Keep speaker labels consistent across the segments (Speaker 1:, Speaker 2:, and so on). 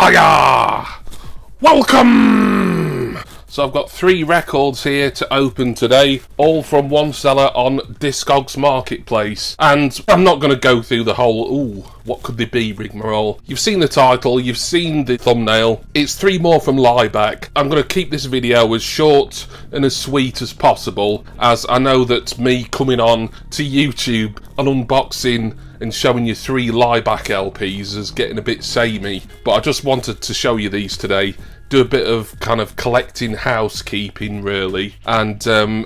Speaker 1: Hiya! Welcome! So I've got 3 records here to open today, all from one seller on Discogs Marketplace. And I'm not going to go through the whole, what could they be, rigmarole. You've seen the title, you've seen the thumbnail. It's 3 more from Laibach. I'm going to keep this video as short and as sweet as possible, as I know that me coming on to YouTube and unboxing and showing you 3 Laibach LPs is getting a bit samey. But I just wanted to show you these today. Do a bit of kind of collecting housekeeping really, and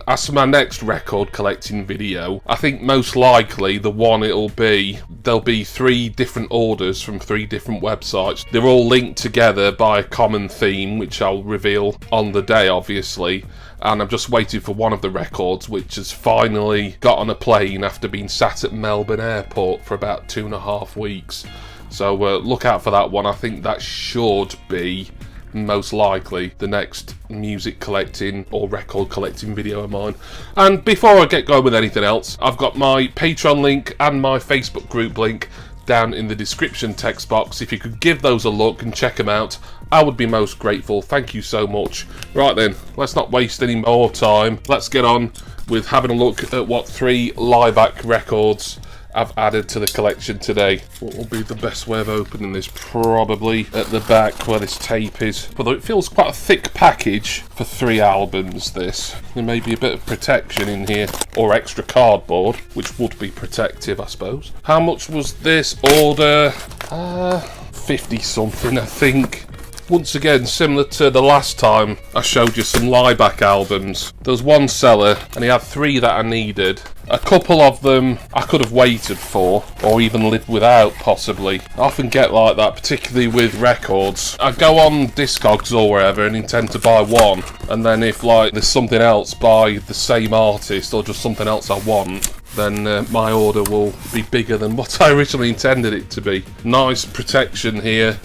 Speaker 1: as for my next record collecting video, I think most likely the one there'll be 3 different orders from 3 different websites. They're all linked together by a common theme, which I'll reveal on the day obviously, and I'm just waiting for one of the records, which has finally got on a plane after being sat at Melbourne airport for about 2.5 weeks. So look out for that one. I think that should be most likely the next music collecting or record collecting video of mine. And before I get going with anything else, I've got my Patreon link and my Facebook group link down in the description text box. If you could give those a look and check them out, I would be most grateful. Thank you so much. Right then, let's not waste any more time. Let's get on with having a look at what 3 Laibach records I've added to the collection today. What will be the best way of opening this? Probably at the back where this tape is. Although it feels quite a thick package for 3 albums, this. There may be a bit of protection in here, or extra cardboard, which would be protective, I suppose. How much was this order? 50 something, I think. Once again, similar to the last time I showed you some Laibach albums. There was one seller and he had 3 that I needed. A couple of them I could have waited for, or even lived without possibly. I often get like that, particularly with records. I go on Discogs or wherever and intend to buy one, and then if like there's something else by the same artist or just something else I want, then my order will be bigger than what I originally intended it to be. Nice protection here,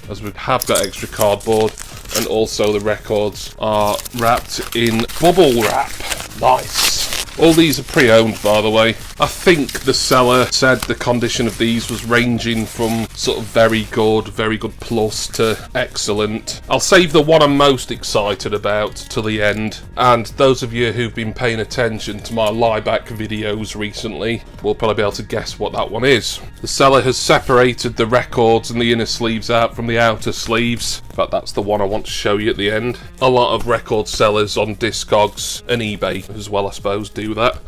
Speaker 1: as we have got extra cardboard, and also the records are wrapped in bubble wrap. Nice. All these are pre-owned, by the way. I think the seller said the condition of these was ranging from sort of very good plus to excellent. I'll save the one I'm most excited about till the end, and those of you who've been paying attention to my Laibach videos recently will probably be able to guess what that one is. The seller has separated the records and the inner sleeves out from the outer sleeves. In fact, that's the one I want to show you at the end. A lot of record sellers on Discogs and eBay as well, I suppose, do that.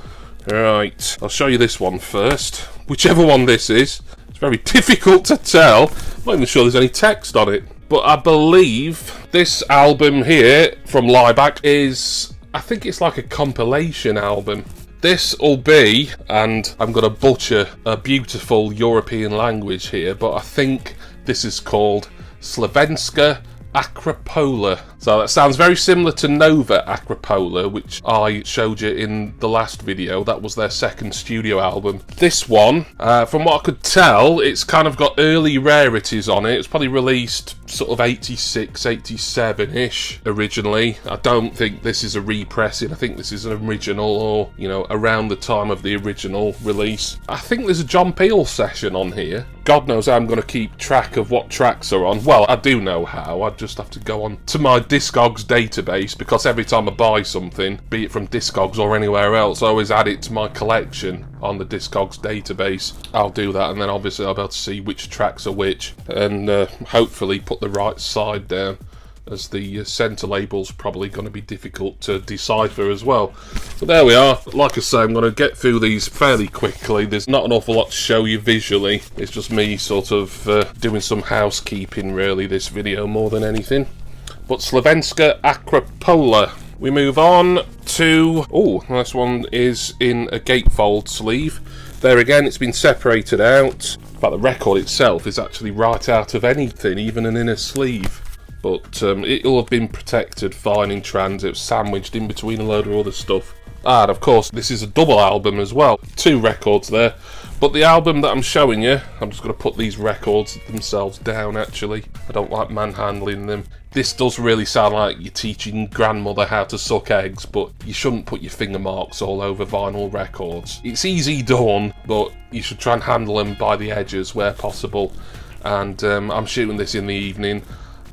Speaker 1: Right, I'll show you this one first. Whichever one this is. It's very difficult to tell. I'm not even sure there's any text on it. But I believe this album here from Laibach is, I think it's like a compilation album. This will be, and I'm going to butcher a beautiful European language here, but I think this is called Slovenska Acropola. So that sounds very similar to Nova Acropola, which I showed you in the last video. That was their second studio album. This one, from what I could tell, it's kind of got early rarities on it. It's probably released sort of 86, 87-ish originally. I don't think this is a repressing. I think this is an original, or, you know, around the time of the original release. I think there's a John Peel session on here. God knows how I'm going to keep track of what tracks are on. Well, I do know how. I just have to go on to my Discogs database, because every time I buy something, be it from Discogs or anywhere else, I always add it to my collection on the Discogs database. I'll do that, and then obviously I'll be able to see which tracks are which, and hopefully put the right side down, as the centre label's probably going to be difficult to decipher as well. But there we are. Like I say, I'm going to get through these fairly quickly. There's not an awful lot to show you visually. It's just me sort of doing some housekeeping really, this video, more than anything. But Slovenska Acropola. We move on to... oh, this one is in a gatefold sleeve. There again, it's been separated out. In fact, the record itself is actually right out of anything, even an inner sleeve. But it'll have been protected fine in transit, sandwiched in between a load of other stuff. And of course, this is a double album as well. 2 records there. But the album that I'm showing you, I'm just going to put these records themselves down actually. I don't like manhandling them. This does really sound like you're teaching grandmother how to suck eggs, but you shouldn't put your finger marks all over vinyl records. It's easy done, but you should try and handle them by the edges where possible. and I'm shooting this in the evening.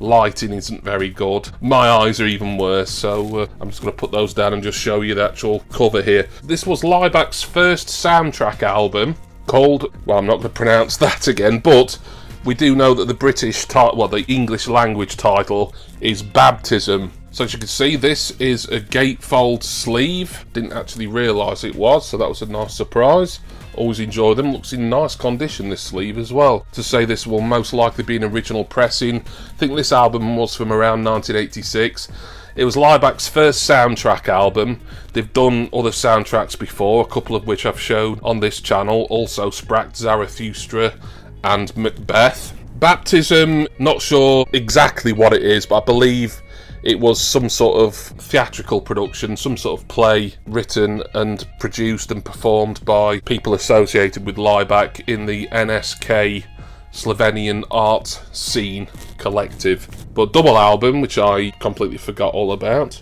Speaker 1: Lighting isn't very good. My eyes are even worse, so I'm just going to put those down and just show you the actual cover here. This was Laibach's first soundtrack album called, well, I'm not going to pronounce that again, but we do know that the British title, well, the English language title is Baptism. So as you can see, this is a gatefold sleeve. Didn't actually realise it was, so that was a nice surprise. Always enjoy them. Looks in nice condition, this sleeve as well. To say this will most likely be an original pressing. I think this album was from around 1986. It was Laibach's first soundtrack album. They've done other soundtracks before, a couple of which I've shown on this channel. Also Spracked Zarathustra and Macbeth. Baptism, not sure exactly what it is, but I believe it was some sort of theatrical production, some sort of play written and produced and performed by people associated with Laibach in the NSK Slovenian art scene collective. But double album, which I completely forgot all about.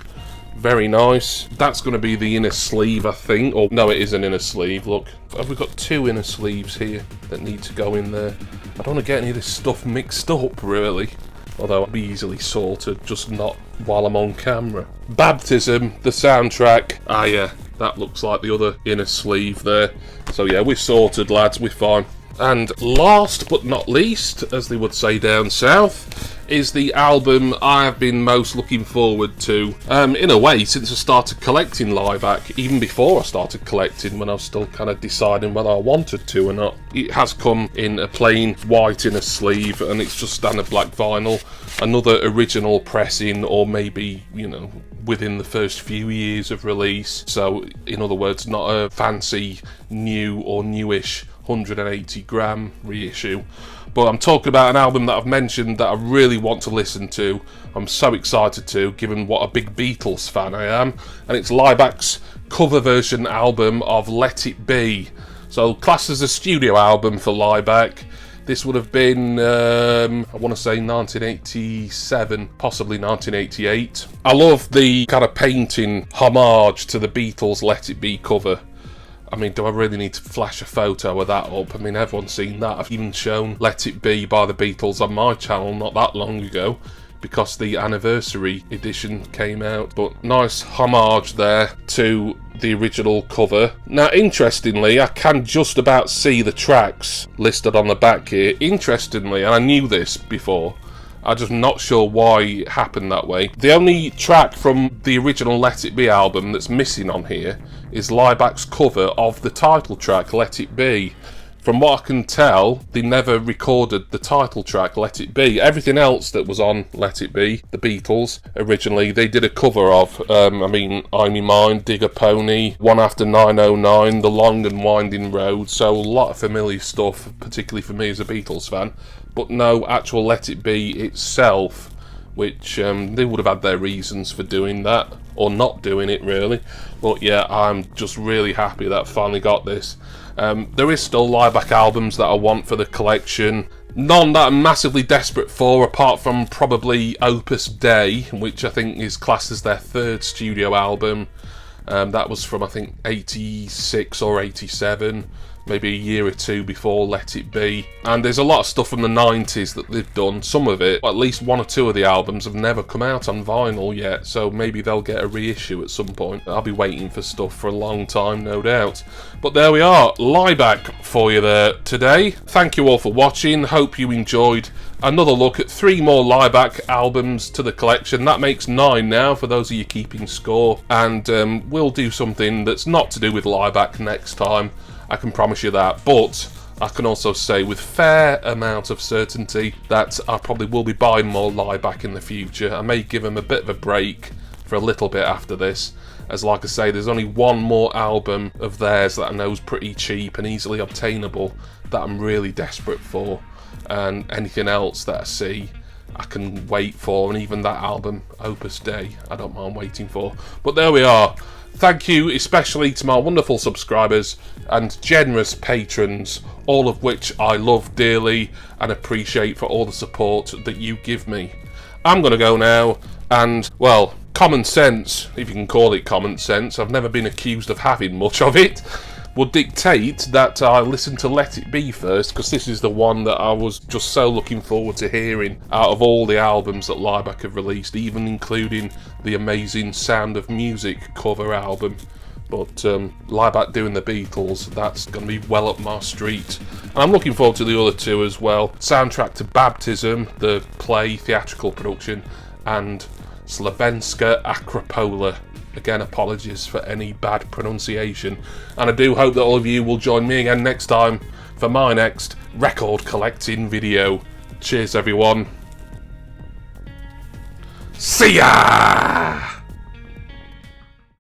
Speaker 1: Very nice. That's going to be the inner sleeve, I think. Or no, it is an inner sleeve. Look, have we got two inner sleeves here that need to go in there? I don't want to get any of this stuff mixed up, really. Although it'll be easily sorted, just not while I'm on camera. Baptism, the soundtrack. Ah yeah, that looks like the other inner sleeve there. So yeah, we're sorted, lads, we're fine. And last but not least, as they would say down south, is the album I have been most looking forward to, in a way, since I started collecting Laibach, even before I started collecting, when I was still kind of deciding whether I wanted to or not. It has come in a plain white inner sleeve, and it's just standard black vinyl. Another original pressing, or maybe, you know, within the first few years of release. So, in other words, not a fancy new or newish 180 gram reissue. But I'm talking about an album that I've mentioned that I really want to listen to. I'm so excited to, given what a big Beatles fan I am. And it's Laibach's cover version album of Let It Be. So classed as a studio album for Laibach. This would have been, I want to say 1987, possibly 1988. I love the kind of painting homage to the Beatles' Let It Be cover. I mean, do I really need to flash a photo of that up? I mean, everyone's seen that. I've even shown Let It Be by the Beatles on my channel not that long ago, because the anniversary edition came out. But nice homage there to the original cover. Now, interestingly, I can just about see the tracks listed on the back here. Interestingly, and I knew this before, I'm just not sure why it happened that way. The only track from the original Let It Be album that's missing on here is Laibach's cover of the title track, Let It Be. From what I can tell, they never recorded the title track, Let It Be. Everything else that was on Let It Be, the Beatles, originally, they did a cover of. I mean, I'm In Mind, Dig a Pony, One After 909, The Long and Winding Road. So a lot of familiar stuff, particularly for me as a Beatles fan. But no actual Let It Be itself, which they would have had their reasons for doing that, or not doing it really. But yeah, I'm just really happy that I finally got this. There is still Laibach albums that I want for the collection. None that I'm massively desperate for, apart from probably Opus Dei, which I think is classed as their third studio album. That was from, I think, 86 or 87. Maybe a year or two before Let It Be. And there's a lot of stuff from the 90s that they've done. Some of it, at least one or two of the albums, have never come out on vinyl yet, so maybe they'll get a reissue at some point. I'll be waiting for stuff for a long time, no doubt. But there we are, Laibach for you there today. Thank you all for watching. Hope you enjoyed another look at 3 more Laibach albums to the collection. That makes 9 now, for those of you keeping score. And we'll do something that's not to do with Laibach next time. I can promise you that, but I can also say with fair amount of certainty that I probably will be buying more Laibach in the future. I may give them a bit of a break for a little bit after this, as like I say, there's only one more album of theirs that I know is pretty cheap and easily obtainable that I'm really desperate for, and anything else that I see I can wait for, and even that album, Opus Dei, I don't mind waiting for. But there we are. Thank you especially to my wonderful subscribers and generous patrons, all of which I love dearly and appreciate for all the support that you give me. I'm going to go now and, well, common sense, if you can call it common sense. I've never been accused of having much of it. would dictate that I listen to Let It Be first, because this is the one that I was just so looking forward to hearing out of all the albums that Laibach have released, even including the amazing Sound of Music cover album. But Laibach doing the Beatles, that's going to be well up my street. And I'm looking forward to the other two as well. Soundtrack to Baptism, the play, theatrical production, and Slavenska Akropola. Again, apologies for any bad pronunciation. And I do hope that all of you will join me again next time for my next record collecting video. Cheers, everyone. See ya!